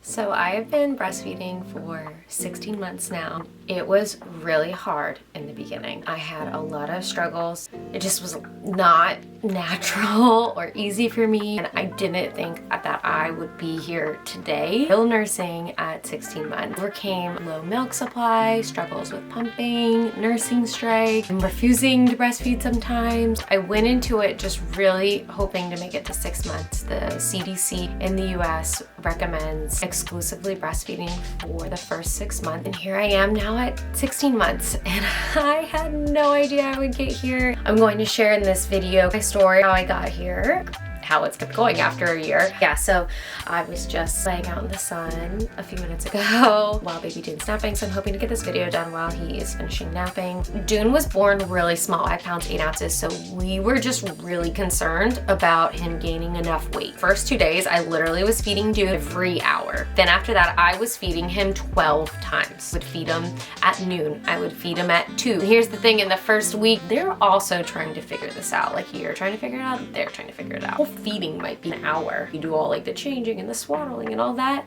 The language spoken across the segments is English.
So I have been breastfeeding for 16 months now. It was really hard in the beginning. I had a lot of struggles. It just was not natural or easy for me, and I didn't think that I would be here today. Still nursing at 16 months. Overcame low milk supply, struggles with pumping, nursing strike, and refusing to breastfeed sometimes. I went into it just really hoping to make it to 6 months. The CDC in the US recommends exclusively breastfeeding for the first 6 months. And here I am now at 16 months, and I had no idea I would get here. I'm going to share in this video my story, how I got here, how it's kept going after a year. Yeah, so I was just laying out in the sun a few minutes ago while baby Dune's napping, so I'm hoping to get this video done while he is finishing napping. Dune was born really small, 5 pounds 8 ounces, so we were just really concerned about him gaining enough weight. First 2 days, I literally was feeding Dune every hour. Then after that, I was feeding him 12 times. I would feed him at noon. I would feed him at 2. Here's the thing, in the first week, they're also trying to figure this out. Like, you're trying to figure it out, they're trying to figure it out. Feeding might be an hour. You do all like the changing and the swaddling and all that.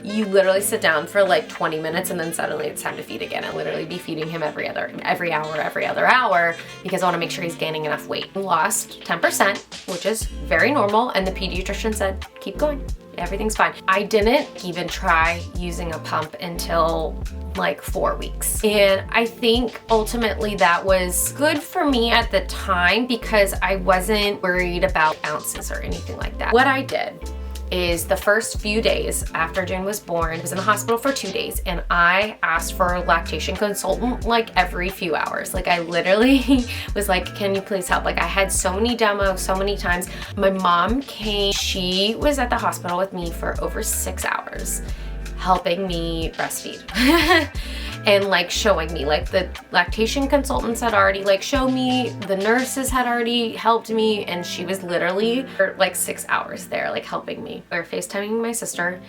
You literally sit down for like 20 minutes and then suddenly it's time to feed again. I literally be feeding him every other hour because I want to make sure he's gaining enough weight. I lost 10%, which is very normal, and the pediatrician said, keep going. Everything's fine. I didn't even try using a pump until like 4 weeks. And I think ultimately that was good for me at the time because I wasn't worried about ounces or anything like that. What I did is the first few days after June was born, I was in the hospital for 2 days, and I asked for a lactation consultant like every few hours. Like, I literally was like, can you please help? Like, I had so many demos so many times. My mom came, she was at the hospital with me for over 6 hours helping me breastfeed. And like showing me, like the lactation consultants had already like showed me, the nurses had already helped me, and she was literally for like 6 hours there like helping me. We were FaceTiming my sister.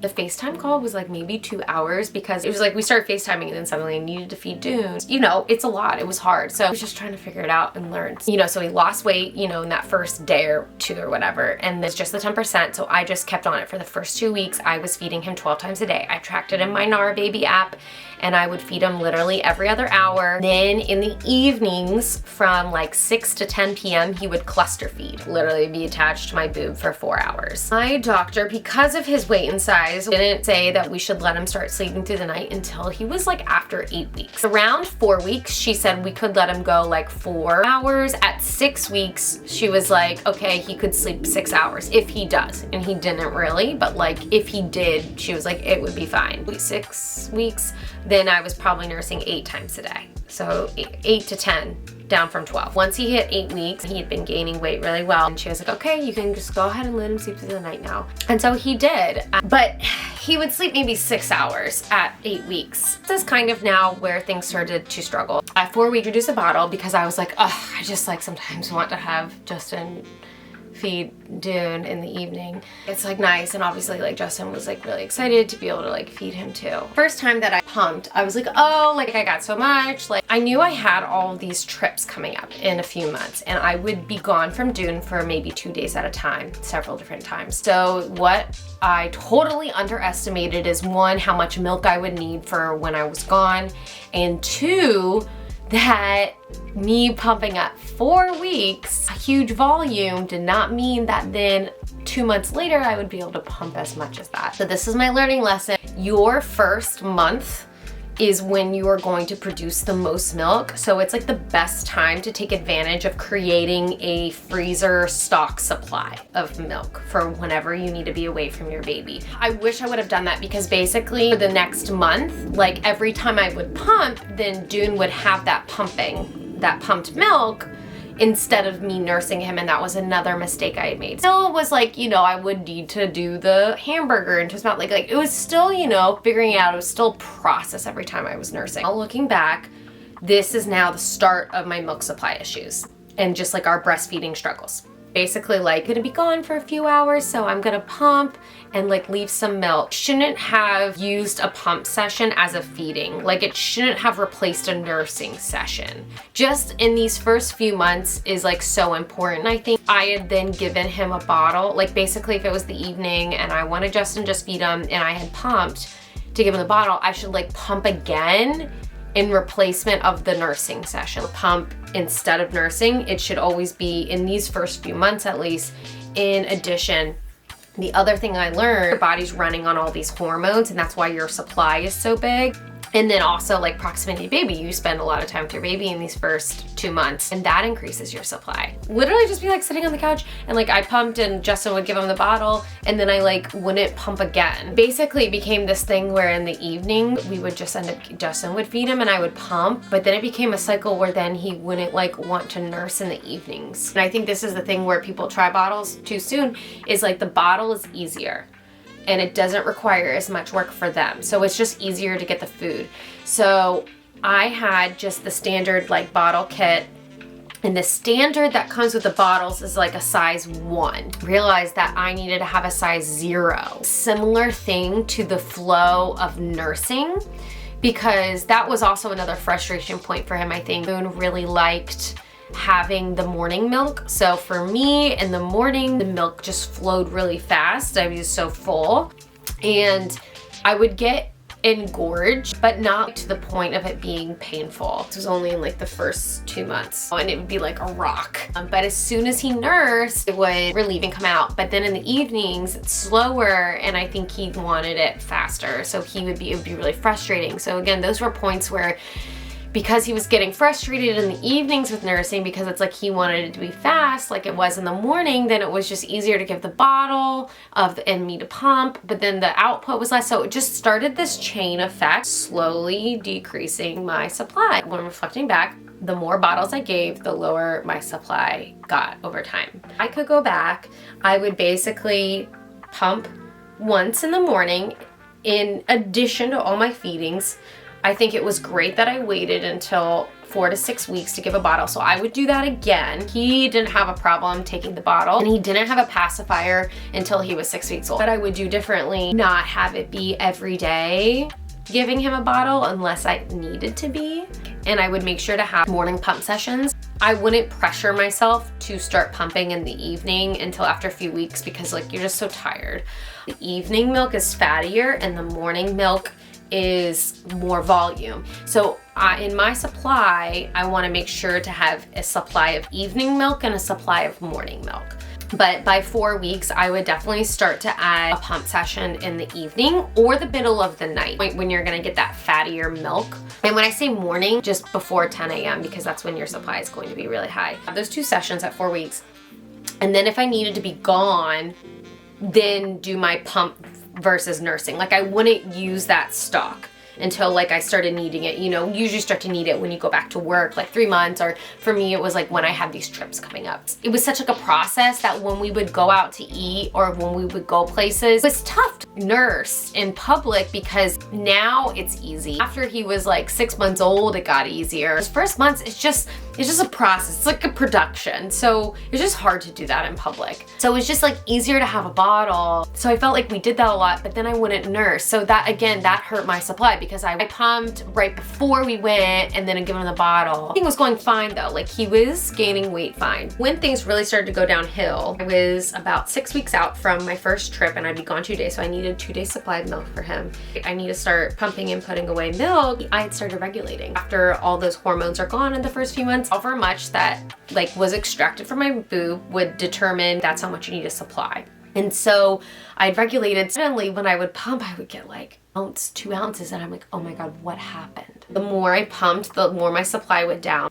The FaceTime call was like maybe 2 hours because it was like we started FaceTiming and then suddenly I needed to feed Dune. You know, it's a lot. It was hard. So I was just trying to figure it out and learn. You know, so he lost weight, you know, in that first day or 2 or whatever. And it's just the 10%. So I just kept on it for the first 2 weeks. I was feeding him 12 times a day. I tracked it in my NAR Baby app, and I would feed him literally every other hour. Then in the evenings from like 6 to 10 p.m., he would cluster feed, literally be attached to my boob for 4 hours. My doctor, because of his weight and size, didn't say that we should let him start sleeping through the night until he was like after 8 weeks. Around 4 weeks, she said we could let him go like 4 hours. At 6 weeks, she was like, okay, he could sleep 6 hours if he does. And he didn't really, but like if he did, she was like, it would be fine. 6 weeks, then I was probably nursing 8 times a day. So 8 to 10, down from 12. Once he hit 8 weeks, he had been gaining weight really well. And she was like, okay, you can just go ahead and let him sleep through the night now. And so he did, but he would sleep maybe 6 hours at 8 weeks. This is kind of now where things started to struggle. At 4 we introduced a bottle because I was like, oh, I just like sometimes want to have Justin feed Dune in the evening. It's like nice, and obviously like Justin was like really excited to be able to like feed him too. First time that I pumped, I was like, oh, like I got so much. Like I knew I had all of these trips coming up in a few months, and I would be gone from Dune for maybe 2 days at a time, several different times. So what I totally underestimated is 1, how much milk I would need for when I was gone, and 2, that me pumping at 4 weeks, a huge volume, did not mean that then 2 months later I would be able to pump as much as that. So this is my learning lesson. Your first month is when you are going to produce the most milk. So it's like the best time to take advantage of creating a freezer stock supply of milk for whenever you need to be away from your baby. I wish I would have done that because basically for the next month, like every time I would pump, then Dune would have that pumped milk instead of me nursing him, and that was another mistake I had made. Still was like, you know, I would need to do the hamburger into his mouth. Like it was still, you know, figuring it out. It was still a process every time I was nursing. Now, looking back, this is now the start of my milk supply issues and just like our breastfeeding struggles. Basically like gonna be gone for a few hours, so I'm gonna pump and like leave some milk. Shouldn't have used a pump session as a feeding. Like it shouldn't have replaced a nursing session. Just in these first few months is like so important. I think I had then given him a bottle. Like basically if it was the evening and I wanted Justin just feed him and I had pumped to give him the bottle, I should like pump again in replacement of the nursing session. Pump instead of nursing, it should always be in these first few months at least. In addition, the other thing I learned, your body's running on all these hormones and that's why your supply is so big. And then also like proximity baby, you spend a lot of time with your baby in these first 2 months and that increases your supply. Literally just be like sitting on the couch and like I pumped and Justin would give him the bottle and then I like wouldn't pump again. Basically it became this thing where in the evening we would just end up, Justin would feed him and I would pump, but then it became a cycle where then he wouldn't like want to nurse in the evenings. And I think this is the thing where people try bottles too soon is like the bottle is easier and it doesn't require as much work for them. So it's just easier to get the food. So I had just the standard like bottle kit, and the standard that comes with the bottles is like a size 1. Realized that I needed to have a size 0. Similar thing to the flow of nursing, because that was also another frustration point for him. I think Boone really liked having the morning milk. So for me in the morning, the milk just flowed really fast. I was so full and I would get engorged, but not to the point of it being painful. This was only in like the first 2 months and it would be like a rock. But as soon as he nursed, it would relieve and come out. But then in the evenings, it's slower and I think he wanted it faster. So it would be really frustrating. So again, those were points where because he was getting frustrated in the evenings with nursing because it's like he wanted it to be fast like it was in the morning, then it was just easier to give the bottle and me to pump, but then the output was less. So it just started this chain effect, slowly decreasing my supply. When reflecting back, the more bottles I gave, the lower my supply got over time. I could go back, I would basically pump once in the morning in addition to all my feedings. I think it was great that I waited until 4 to 6 weeks to give a bottle. So I would do that again. He didn't have a problem taking the bottle and he didn't have a pacifier until he was 6 weeks old. But I would do differently, not have it be every day giving him a bottle unless I needed to be. And I would make sure to have morning pump sessions. I wouldn't pressure myself to start pumping in the evening until after a few weeks because like you're just so tired. The evening milk is fattier and the morning milk is more volume. So in my supply, I want to make sure to have a supply of evening milk and a supply of morning milk. But by 4 weeks, I would definitely start to add a pump session in the evening or the middle of the night when you're gonna get that fattier milk. And when I say morning, just before 10 a.m. because that's when your supply is going to be really high. Those 2 sessions at 4 weeks. And then if I needed to be gone, then do my pump versus nursing. Like I wouldn't use that stock until like I started needing it. You know, usually start to need it when you go back to work, like 3 months, or for me it was like when I had these trips coming up. It was such like a process that when we would go out to eat or when we would go places, it was tough to nurse in public because now it's easy. After he was like 6 months old, it got easier. His first months, it's just a process. It's like a production. So it's just hard to do that in public. So it was just like easier to have a bottle. So I felt like we did that a lot, but then I wouldn't nurse. So that again, that hurt my supply because I pumped right before we went and then I give him the bottle. Everything was going fine though. Like he was gaining weight fine. When things really started to go downhill, I was about 6 weeks out from my first trip and I'd be gone 2 days. So I needed 2 days supply of milk for him. I need to start pumping and putting away milk. I had started regulating. After all those hormones are gone in the first few months, however much that like was extracted from my boob would determine that's how much you need to supply. And so I'd regulated. Suddenly when I would pump, I would get like ounce, 2 ounces and I'm like, oh my God, what happened? The more I pumped, the more my supply went down.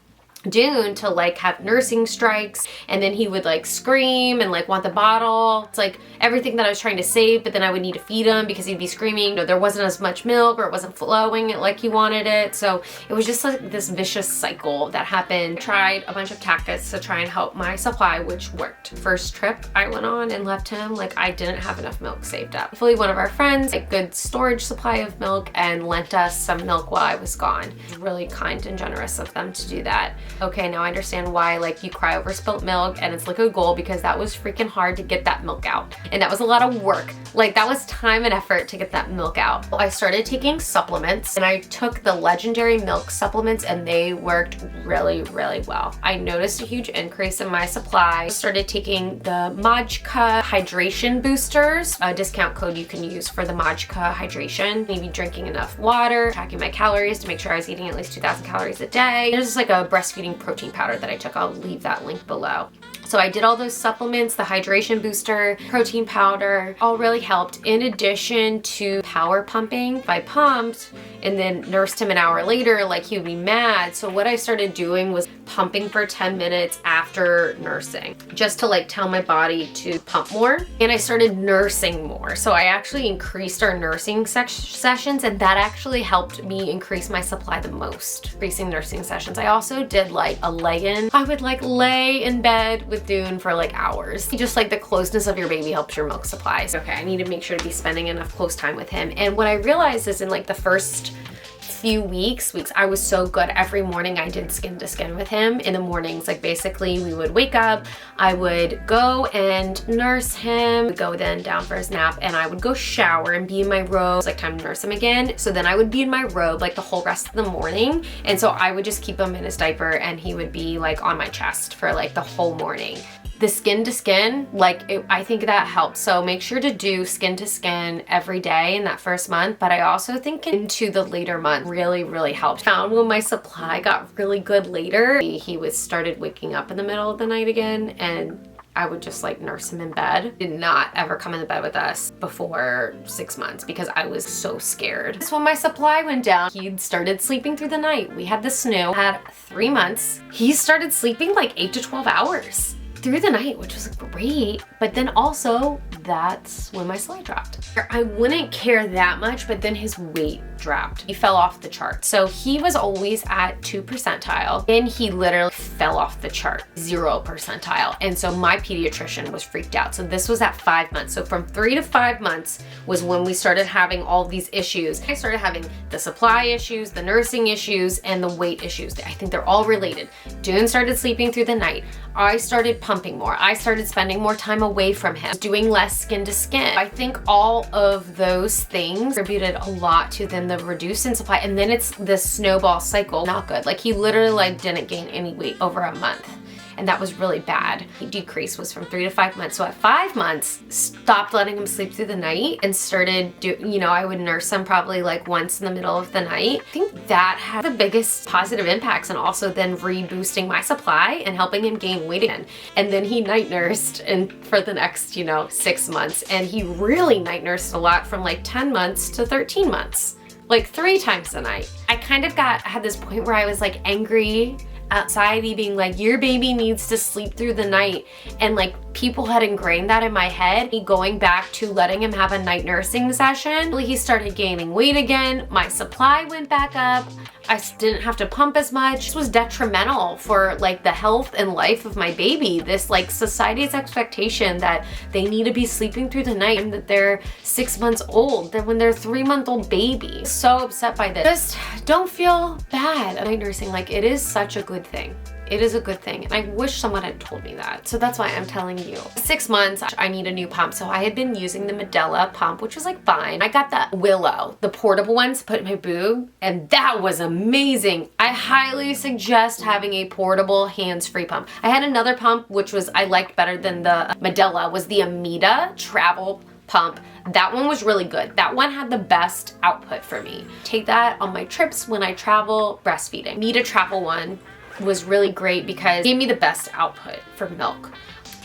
Dune to like have nursing strikes and then he would like scream and like want the bottle. It's like everything that I was trying to save, but then I would need to feed him because he'd be screaming. No, there wasn't as much milk or it wasn't flowing like he wanted it. So it was just like this vicious cycle that happened. Tried a bunch of tactics to try and help my supply, which worked. First trip I went on and left him, like I didn't have enough milk saved up. Hopefully one of our friends, a good storage supply of milk and lent us some milk while I was gone. Really kind and generous of them to do that. okay, now I understand why like you cry over spilt milk and it's liquid gold, because that was freaking hard to get that milk out. And that was a lot of work. Like that was time and effort to get that milk out. I started taking supplements, and I took the legendary milk supplements, and they worked really, really well. I noticed a huge increase in my supply. I started taking the Majka hydration boosters, a discount code you can use for the Majka hydration. Maybe drinking enough water, tracking my calories to make sure I was eating at least 2,000 calories a day. There's just like a breastfeeding protein powder that I took. I'll leave that link below. So I did all those supplements, the hydration booster, protein powder, all really helped. In addition to power pumping, if I pumped and then nursed him an hour later, like he would be mad. So what I started doing was pumping for 10 minutes after nursing, just to like tell my body to pump more. And I started nursing more. So I actually increased our nursing sessions, and that actually helped me increase my supply the most, increasing nursing sessions. I also did like a lay-in. I would like lay in bed with Dune for like hours. Just like the closeness of your baby helps your milk supplies. Okay, I need to make sure to be spending enough close time with him. And what I realized is in like the first few weeks, I was so good. Every morning I did skin to skin with him in the mornings. Like basically we would wake up, I would go and nurse him, go then down for his nap, and I would go shower and be in my robe. It's like time to nurse him again. So then I would be in my robe like the whole rest of the morning. And so I would just keep him in his diaper, and he would be like on my chest for like the whole morning. The skin to skin, I think that helps. So make sure to do skin to skin every day in that first month. But I also think into the later month really, really helped. Found when my supply got really good later, he started waking up in the middle of the night again, and I would just like nurse him in bed. Did not ever come in the bed with us before 6 months because I was so scared. So when my supply went down, he started sleeping through the night. We had the snoo, had 3 months. He started sleeping like 8 to 12 hours through the night, which was great. But then also that's when my supply dropped. I wouldn't care that much, but then his weight dropped. He fell off the chart. So he was always at 2 percentile, and he literally fell off the chart, 0 percentile. And so my pediatrician was freaked out. So this was at 5 months. So from 3 to 5 months was when we started having all these issues. I started having the supply issues, the nursing issues, and the weight issues. I think they're all related. Dune started sleeping through the night. I started pumping more. I started spending more time away from him, doing less skin to skin. I think all of those things contributed a lot to then the reduce in supply. And then it's this snowball cycle, not good. Like he literally like didn't gain any weight over a month. And that was really bad. The decrease was from 3 to 5 months. So at 5 months, stopped letting him sleep through the night and started I would nurse him probably like once in the middle of the night. I think that had the biggest positive impacts, and also then reboosting my supply and helping him gain weight again. And then he night nursed for the next, 6 months. And he really night nursed a lot from like 10 months to 13 months, like 3 times a night. I kind of had this point where I was like angry outside being like, your baby needs to sleep through the night. And like people had ingrained that in my head. Going back to letting him have a night nursing session, he started gaining weight again. My supply went back up. I didn't have to pump as much. This was detrimental for like the health and life of my baby. This like society's expectation that they need to be sleeping through the night and that they're 6 months old, that when they're 3-month-old baby. So upset by this. Just don't feel bad at night nursing. Like it is such a good thing. It is a good thing, and I wish someone had told me that. So that's why I'm telling you. 6 months, I need a new pump. So I had been using the Medela pump, which was like fine. I got the Willow, the portable ones to put in my boob, and that was amazing. I highly suggest having a portable hands-free pump. I had another pump, which I liked better than the Medela, was the Amida travel pump. That one was really good. That one had the best output for me. Take that on my trips when I travel breastfeeding. Amida travel one was really great because it gave me the best output for milk.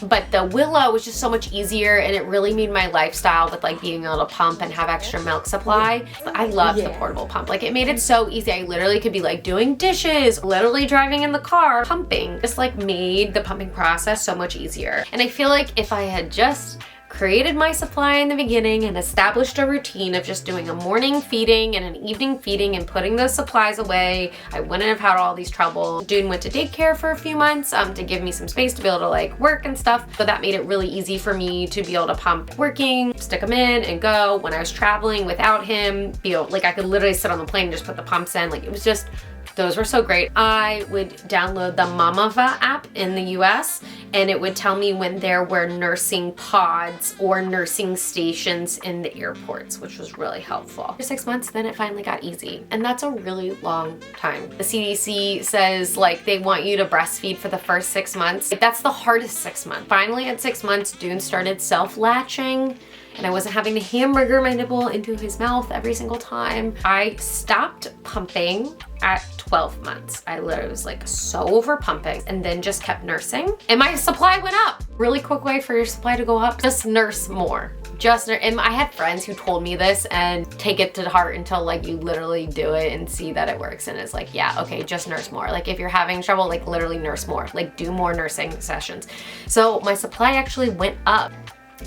But the Willow was just so much easier, and it really made my lifestyle with like being able to pump and have extra milk supply. I love the portable pump. Like it made it so easy. I literally could be like doing dishes, literally driving in the car, pumping. Just like made the pumping process so much easier. And I feel like if I had just created my supply in the beginning and established a routine of just doing a morning feeding and an evening feeding and putting those supplies away, I wouldn't have had all these trouble. Dune went to daycare for a few months to give me some space to be able to like work and stuff. So that made it really easy for me to be able to pump working. stick them in and go. When I was traveling without him, like I could literally sit on the plane and just put the pumps in. Like it was just, those were so great. I would download the Mamava app in the US, and it would tell me when there were nursing pods or nursing stations in the airports, which was really helpful. For 6 months, then it finally got easy. And that's a really long time. The CDC says like they want you to breastfeed for the first 6 months. That's the hardest 6 months. Finally at 6 months, Dune started self-latching, and I wasn't having to hamburger my nipple into his mouth every single time. I stopped pumping at 12 months. I literally was like so over pumping, and then just kept nursing, and my supply went up. Really quick way for your supply to go up, just nurse more. And I had friends who told me this, and take it to heart until like you literally do it and see that it works, and it's like, yeah, okay, just nurse more. Like if you're having trouble, like literally nurse more, like do more nursing sessions. So my supply actually went up.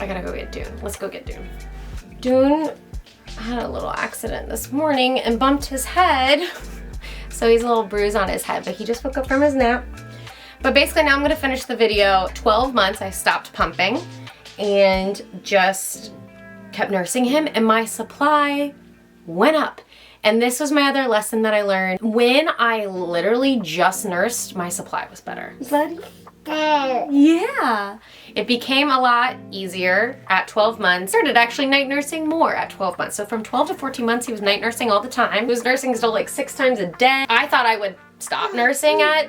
I gotta go get Dune. Let's go get Dune. Dune had a little accident this morning and bumped his head. So he's a little bruise on his head, but he just woke up from his nap. But basically now I'm gonna finish the video. 12 months I stopped pumping and just kept nursing him, and my supply went up. And this was my other lesson that I learned. When I literally just nursed, my supply was better. Buddy? Yeah. It became a lot easier at 12 months. Started actually night nursing more at 12 months. So from 12 to 14 months, he was night nursing all the time. He was nursing still like 6 times a day. I thought I would stop nursing at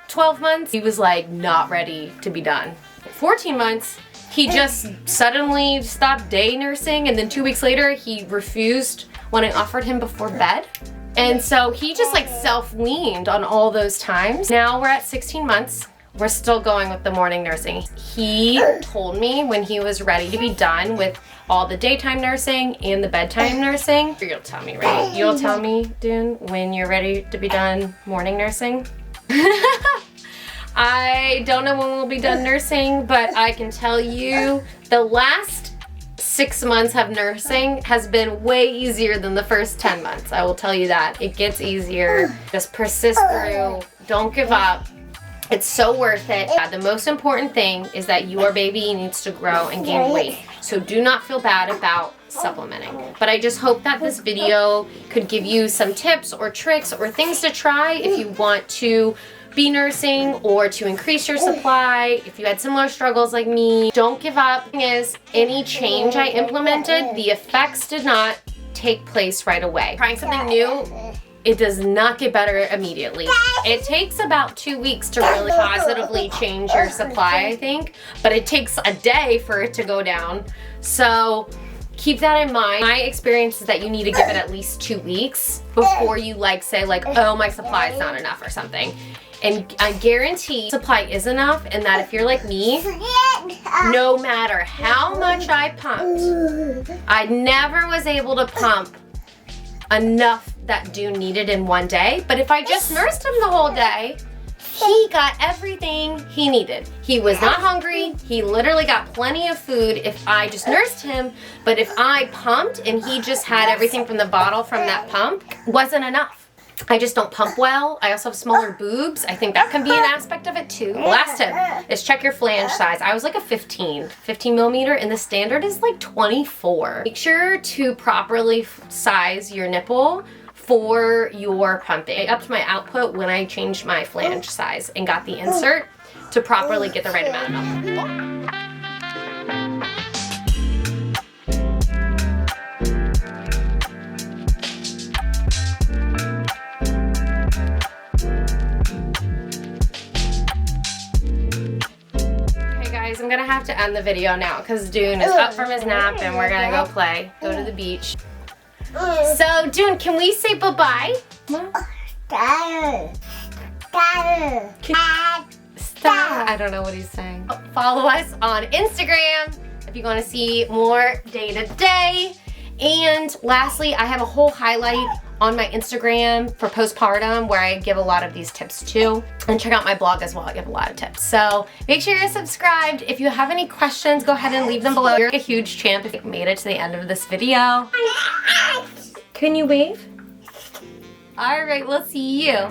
12 months. He was like not ready to be done. 14 months, he just suddenly stopped day nursing, and then 2 weeks later, he refused when I offered him before bed. And so he just like self-weaned on all those times. Now we're at 16 months. We're still going with the morning nursing. He told me when he was ready to be done with all the daytime nursing and the bedtime nursing. You'll tell me, right? You'll tell me, Dune, when you're ready to be done morning nursing. I don't know when we'll be done nursing, but I can tell you the last 6 months of nursing has been way easier than the first 10 months. I will tell you that. It gets easier. Just persist through. Don't give up. It's so worth it. The most important thing is that your baby needs to grow and gain weight. So do not feel bad about supplementing. But I just hope that this video could give you some tips or tricks or things to try if you want to be nursing or to increase your supply. If you had similar struggles like me, don't give up. The thing is, any change I implemented, the effects did not take place right away. Trying something new, it does not get better immediately. It takes about 2 weeks to really positively change your supply, I think, but it takes a day for it to go down. So keep that in mind. My experience is that you need to give it at least 2 weeks before you say oh, my supply is not enough or something. And I guarantee supply is enough, and that if you're like me, no matter how much I pumped, I never was able to pump enough that Dune needed in one day. But if I just nursed him the whole day, he got everything he needed. He was not hungry. He literally got plenty of food if I just nursed him. But if I pumped and he just had everything from the bottle from that pump, wasn't enough. I just don't pump well. I also have smaller boobs. I think that can be an aspect of it too. Last tip is check your flange size. I was like a 15 millimeter, and the standard is like 24. Make sure to properly size your nipple for your pumping. I upped my output when I changed my flange size and got the insert to properly get the right amount of milk. I'm gonna have to end the video now because Dune is up from his nap and we're gonna go play, go to the beach. So Dune, can we say bye-bye? Stop. I don't know what he's saying. Follow us on Instagram if you want to see more day-to-day. And lastly, I have a whole highlight on my Instagram for postpartum where I give a lot of these tips too. And check out my blog as well, I give a lot of tips. So make sure you're subscribed. If you have any questions, go ahead and leave them below. You're a huge champ if you made it to the end of this video. Can you wave? All right, we'll see you.